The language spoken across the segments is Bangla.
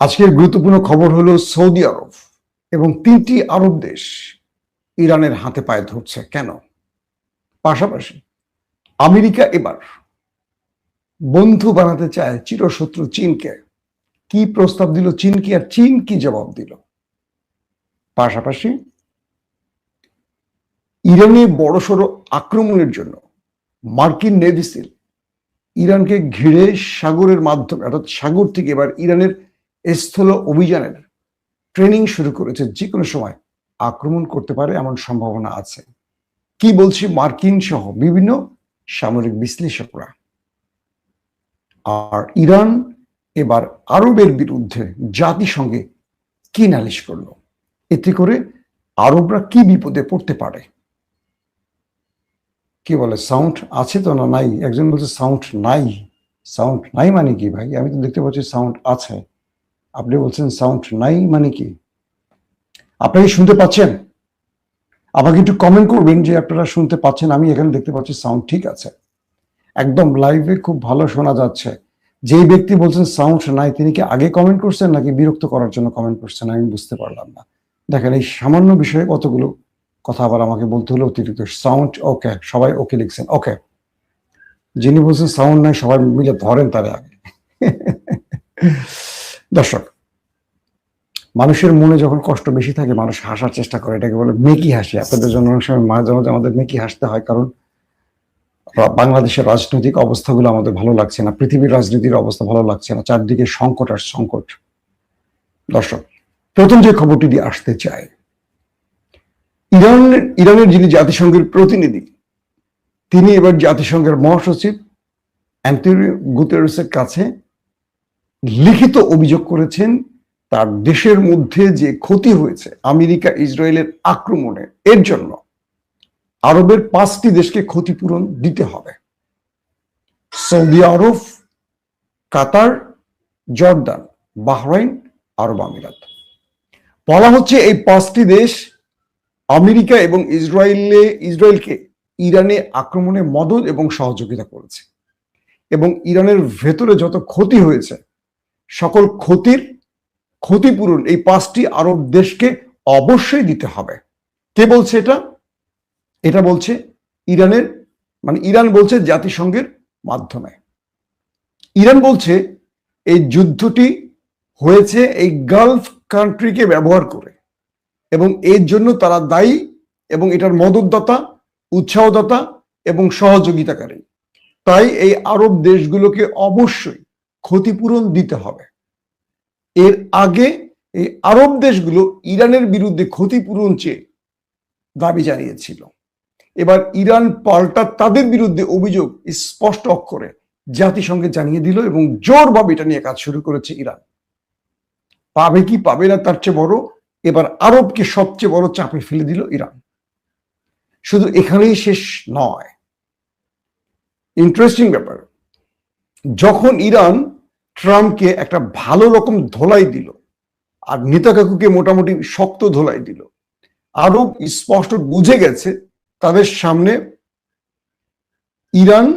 আজকের গুরুত্বপূর্ণ খবর হলো সৌদি আরব এবং 3টি আরব দেশ ইরানের হাতে পায়ে ধরছে। কেন? পাশাপাশি আমেরিকা এবার বন্ধু বানাতে চায় চিরশত্রু চীনকে। কি প্রস্তাব দিল চীনকে আর চীন কি জবাব দিল? পাশাপাশি ইরানে বড়সড় আক্রমণের জন্য মার্কিন নেভি সিল ইরানকে ঘিরে সাগরের মাধ্যমে অর্থাৎ সাগর থেকে এবার ইরানের স্থল অভিযানের ট্রেনিং শুরু করেছে। যে কোনো সময় আক্রমণ করতে পারে এমন সম্ভাবনা আছে। কি বলছে মার্কিন সহ বিভিন্ন সামরিক বিশ্লেষকরা। আর ইরান এবার আরবের বিরুদ্ধে জাতিসংঘে কি নালিশ করলো, এতে করে আরবরা কি বিপদে পড়তে পারে? কি বলে, সাউন্ড আছে তো না নাই? একজন বলছে সাউন্ড নাই। সাউন্ড নাই মানে কি ভাই? আমি তো দেখতে পাচ্ছি সাউন্ড আছে, আপনি বলছেন সাউন্ড নাই মানে কি? আপনারা শুনতে পাচ্ছেন? আমাকে একটু কমেন্ট করবেন যে আপনারা শুনতে পাচ্ছেন। আমি এখানে দেখতে পাচ্ছি সাউন্ড ঠিক আছে, একদম লাইভে খুব ভালো শোনা যাচ্ছে। যেই ব্যক্তি বলছেন সাউন্ড নাই, তিনি কি আগে কমেন্ট করছেন নাকি বিরক্ত করার জন্য কমেন্ট করছেন? আমি বুঝতে পারলাম না। দেখেন, এই সামান্য বিষয়ে কতগুলো কথা আবার আমাকে বলতে হলো অতিরিক্ত। সাউন্ড ওকে, সবাই ওকে লিখছেন। ওকে, যিনি বলছেন সাউন্ড নাই সবাই মিলে ধরেন তারে আগে। দর্শক, মানুষের মনে যখন কষ্ট বেশি থাকে মানুষ হাসার চেষ্টা করে, এটাকে বলে মেকি হাসি। আপনাদের জন্য অনেক সময় মাঝে মাঝে আমাদের মেকি হাসতে হয়, কারণ বাংলাদেশের রাজনৈতিক অবস্থাগুলো আমাদের ভালো লাগছে না, পৃথিবীর রাজনীতির অবস্থা ভালো লাগছে না, চারদিকে সংকট আর সংকট। দর্শক, প্রথম যে খবরটি দিয়ে আসতে চাই, ইরানের যিনি জাতিসংঘের প্রতিনিধি, তিনি এবার জাতিসংঘের মহাসচিব অ্যান্টোনিও গুতেরেসের কাছে লিখিত অভিযোগ করেছেন তার দেশের মধ্যে যে ক্ষতি হয়েছে আমেরিকা ইসরায়েলের আক্রমণে, এর জন্য আরবের 5টি দেশকে ক্ষতিপূরণ দিতে হবে। সৌদি আরব, কাতার, জর্দান, বাহরাইন, আরব আমিরাত। বলা হচ্ছে এই 5টি দেশ আমেরিকা এবং ইসরায়েলকে ইরানে আক্রমণে মদদ এবং সহযোগিতা করেছে, এবং ইরানের ভেতরে যত ক্ষতি হয়েছে সকল ক্ষতিপূরণ এই 5টি আরব দেশকে অবশ্যই দিতে হবে। কে বলছে এটা? এটা বলছে ইরান বলছে জাতিসংঘের মাধ্যমে। ইরান বলছে এই যুদ্ধটি হয়েছে এই গালফ কান্ট্রিকে ব্যবহার করে, এবং এর জন্য তারা দায়ী, এবং এটার মদতদাতা, উৎসাহদাতা এবং সহযোগিতাকারী। তাই এই আরব দেশগুলোকে অবশ্যই ক্ষতিপূরণ দিতে হবে। এর আগে এই আরব দেশগুলো ইরানের বিরুদ্ধে ক্ষতিপূরণ চেয়ে দাবি জানিয়েছিল। এবার ইরান পাল্টা তাদের বিরুদ্ধে অভিযোগ স্পষ্ট অক্ষরে জাতিসংঘে জানিয়ে দিল, এবং জোরভাবে এটা নিয়ে কাজ শুরু করেছে ইরান। পাবে কি পাবে না তার চেয়ে বড়, এবার আরবকে সবচেয়ে বড় চাপে ফেলে দিল ইরান। শুধু এখানেই শেষ নয়, ইন্টারেস্টিং ব্যাপার, যখন ইরান ট্রাম্পকে একটা ভালো রকম ধোলাই দিল আর নেতাকাকুকে মোটামুটি শক্ত ধোলাই দিল, আরব স্পষ্ট বুঝে গেছে তাদের সামনে ইরান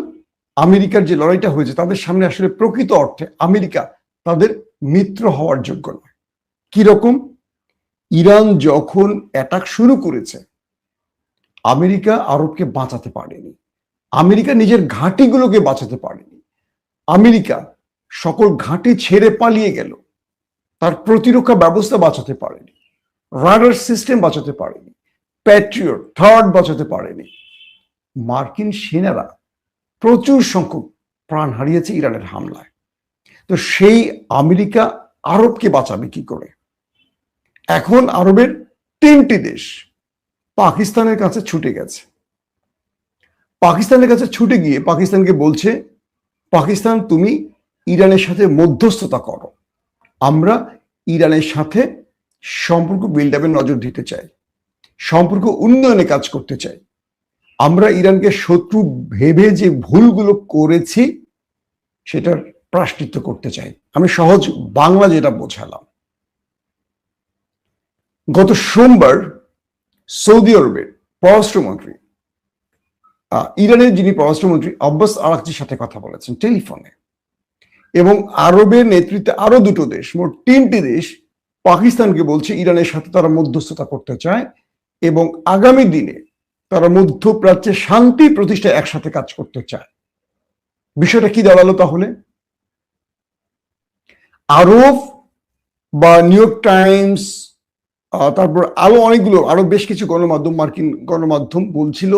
আমেরিকার যে লড়াইটা হয়েছে, তাদের সামনে আসলে প্রকৃত অর্থে আমেরিকা তাদের মিত্র হওয়ার যোগ্য নয়। কিরকম? ইরান যখন অ্যাটাক শুরু করেছে, আমেরিকা আরবকে বাঁচাতে পারেনি, আমেরিকা নিজের ঘাঁটিগুলোকে বাঁচাতে পারেনি, আমেরিকা সকল ঘাঁটি ছেড়ে পালিয়ে গেল, তার প্রতিরক্ষা ব্যবস্থা বাঁচাতে পারেনি, রাডার সিস্টেম বাঁচাতে পারেনি, প্যাট্রিয়ট থার্ড বাঁচাতে পারেনি। মার্কিন সেনারা প্রচুর সংখ্যক প্রাণ হারিয়েছে ইরানের হামলায়। তো সেই আমেরিকা আরবকে বাঁচাবে কি করে? এখন আরবের 3টি দেশ পাকিস্তানের কাছে ছুটে গেছে। পাকিস্তানের কাছে ছুটে গিয়ে পাকিস্তানকে বলছে, পাকিস্তান তুমি ইরানের সাথে মধ্যস্থতা করো, আমরা ইরানের সাথে সম্পর্ক বিল্ড আপে নজর দিতে চাই, সম্পর্ক উন্নয়নে কাজ করতে চাই, আমরা ইরানকে শত্রু ভেবে যে ভুলগুলো করেছি সেটার প্রায়শ্চিত্ত করতে চাই। আমি সহজ বাংলা যেটা বোঝালাম, গত সোমবার সৌদি আরবের পররাষ্ট্রমন্ত্রী, ইরানের যিনি পররাষ্ট্রমন্ত্রী আব্বাস আরাকচির সাথে কথা বলেছেন টেলিফোনে, এবং আরবের নেতৃত্বে আরো দুটো দেশ, মোট 3টি দেশ পাকিস্তানকে বলছে ইরানের সাথে তারা মধ্যস্থতা করতে চায় এবং আগামী দিনে তারা মধ্যপ্রাচ্যে শান্তি প্রতিষ্ঠায় একসাথে কাজ করতে চায়। বিষয়টা কি দাঁড়ালো তাহলে? আরব বা নিউ ইয়র্ক টাইমস, তারপর আরো বেশ কিছু গণমাধ্যম, মার্কিন গণমাধ্যম বলছিল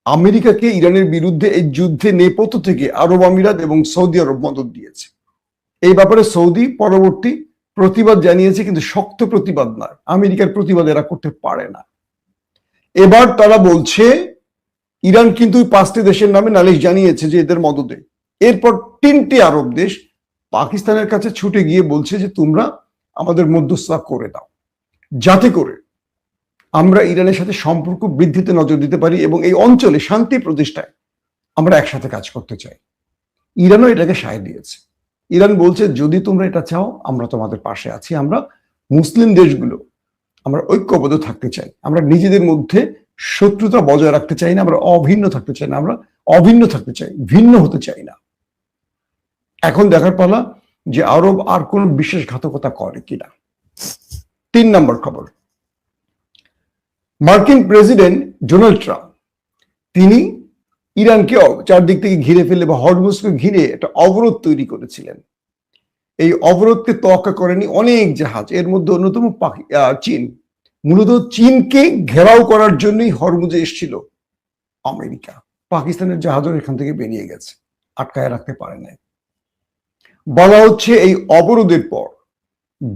আমেরিকাকে ইরানের বিরুদ্ধে এই যুদ্ধে নেপথ্য থেকে আরব আমিরাত এবং সৌদি আরব মদদ দিয়েছে। এই ব্যাপারে সৌদি পরবর্তী প্রতিবাদ জানিয়েছে, কিন্তু শক্ত প্রতিবাদ নয়, আমেরিকার প্রতিবাদ এরা করতে পারে না। এবার তারা বলছে ইরান কিন্তু 5টি দেশের নামে নালিশ জানিয়েছে যে এদের মদদে। এরপর 3টি আরব দেশ পাকিস্তানের কাছে ছুটে গিয়ে বলছে যে তোমরা আমাদের মধ্যস্থতা করে দাও, যাতে করে আমরা ইরানের সাথে সম্পর্ক বৃদ্ধিতে নজর দিতে পারি এবং এই অঞ্চলে শান্তি প্রতিষ্ঠায় আমরা একসাথে কাজ করতে চাই। ইরানও এটাকে সায় দিয়েছে। ইরান বলছে যদি তোমরা এটা চাও আমরা তোমাদের পাশে আছি, আমরা মুসলিম দেশগুলো আমরা ঐক্যবদ্ধ থাকতে চাই, আমরা নিজেদের মধ্যে শত্রুতা বজায় রাখতে চাই না, আমরা অভিন্ন থাকতে চাই না, আমরা অভিন্ন থাকতে চাই, ভিন্ন হতে চাই না। এখন দেখার পালা যে আরব আর কোন বিশ্বাসঘাতকতা করে কিনা। 3 নম্বর খবর, মার্কিন প্রেসিডেন্ট ডোনাল্ড ট্রাম্প তিনি ইরানকে চারদিক থেকে ঘিরে ফেলে বা হরমুজকে ঘিরে একটা অবরোধ তৈরি করেছিলেন। এই অবরোধকে তোয়াক্কা করেনি অনেক জাহাজ, এর মধ্যে অন্যতম চীন। মূলত চীনকে ঘেরাও করার জন্যই হরমুজে এসেছিল আমেরিকা। পাকিস্তানের জাহাজও এখান থেকে বেরিয়ে গেছে, আটকায় রাখতে পারে নাই। বলা হচ্ছে এই অবরোধের পর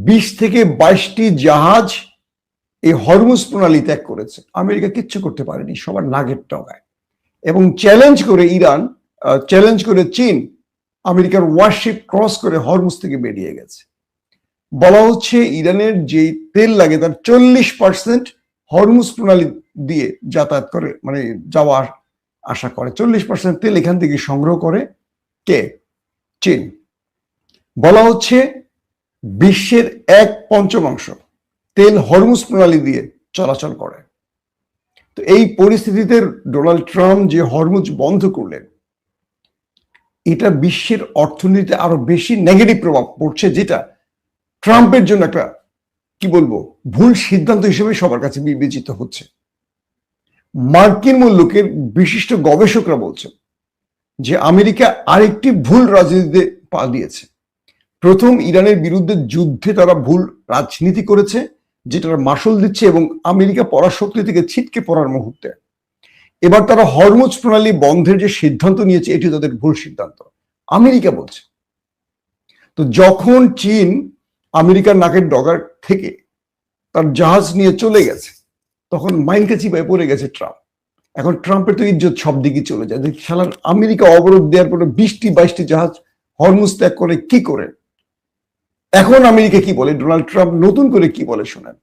20 থেকে 22টি জাহাজ এই হরমুজ প্রণালী ত্যাগ করেছে। আমেরিকা কিচ্ছু করতে পারেনি, সবার নাগের টগায়। এবং চ্যালেঞ্জ করে চীন আমেরিকার ওয়ারশিপ ক্রস করে হরমুজ থেকে বেরিয়ে গেছে। বলা হচ্ছে ইরানের যে তেল লাগে তার 40% হরমুজ প্রণালী দিয়ে যাতায়াত করে, মানে যাওয়া আসা করে। 40% তেল এখান থেকে সংগ্রহ করে কে? চীন। বলা হচ্ছে বিশ্বের 1/5 তেল হরমুজ প্রণালী দিয়ে চলাচল করে। তো এই পরিস্থিতিতে ডোনাল্ড ট্রাম্প যে হরমুজ বন্ধ করলেন, এটা বিশ্বের অর্থনীতিতে আরো বেশি নেগেটিভ প্রভাব পড়ছে, যেটা ট্রাম্পের জন্য একটা কি বলবো ভুল সিদ্ধান্ত হিসেবে সবার কাছে বিবেচিত হচ্ছে। মার্কিন মূল্যকের বিশিষ্ট গবেষকরা বলছেন যে আমেরিকা আরেকটি ভুল রাজনীতিতে পা দিয়েছে। প্রথম ইরানের বিরুদ্ধে যুদ্ধে তারা ভুল রাজনীতি করেছে, যেটার মাসুল দিচ্ছে এবং আমেরিকা পরাশক্তি থেকে ছিটকে পড়ার মুহূর্তে এবার তারা হরমুজ প্রণালী বন্ধের যে সিদ্ধান্ত নিয়েছে এটি তাদের ভুল সিদ্ধান্ত, আমেরিকা বলছে। তো যখন চীন আমেরিকার নাকের ডগার থেকে তার জাহাজ নিয়ে চলে গেছে, তখন মাইনকে চিপায় পড়ে গেছে ট্রাম্প। এখন ট্রাম্পের তো ইজ্জত সব দিকে চলে যায় যে শালার আমেরিকা অবরোধ দেওয়ার পরে 20-22টি জাহাজ হরমুজ ত্যাগ করে কি করে। এখন আমেরিকা কি বলে, ডোনাল্ড ট্রাম্প নতুন করে কি বলে শোনেন।